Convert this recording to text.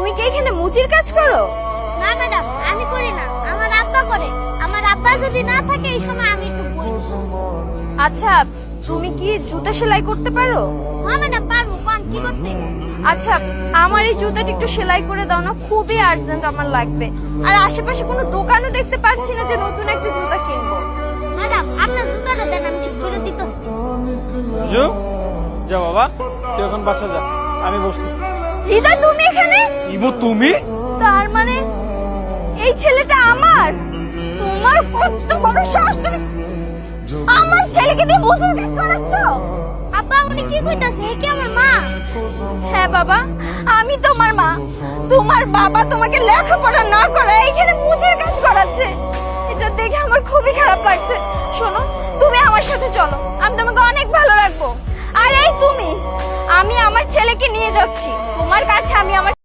তুমি কি এখানে মুচির কাজ করো? না ম্যাডাম, আমি করি না, আমার আব্বা করে। আমার আব্বা যদি না থাকে এই সময় আমি একটু বই। আচ্ছা, তুমি কি জুতা সেলাই করতে পারো? হ্যাঁ ম্যাডাম, পারবো। কোন কি করতে? আচ্ছা, আমার এই জুতাটা একটু সেলাই করে দাও না, খুবই আর্জেন্ট আমার লাগবে। আর আশেপাশে কোনো দোকানও দেখতে পাচ্ছি না যে নতুন একটা জুতা কিনবো। ম্যাডাম, আপনার জুতাটা দেন, আমি ঠিক করে দিতেছি। বুঝু, যা বাবা, তুই এখন বাসা যা, আমি বসতেছি। হৃদয়, তুমি এখানে? ইবো তুমি? তার মানে এই ছেলেটা আমার? তোমার কত বড় সাহস, তুমি আমার ছেলেকে দিয়ে মজুর কাজ করাচ্ছো? আব্বা, উনি কি কইতাছে? এ কি আমার মা? হ্যাঁ বাবা, আমি তোমার মা। তোমার বাবা তোমাকে লেখাপড়া না করে এইখানে মুচির কাজ করাচ্ছে। এটা দেখে আমার খুবই খারাপ লাগছে। শোনো, তুমি আমার সাথে চলো, আমি তোমাকে অনেক ভালো রাখবো। আর এই তুমি, আমি আমার ছেলেকে নিয়ে যাচ্ছি তোমার কাছে। আমি আমার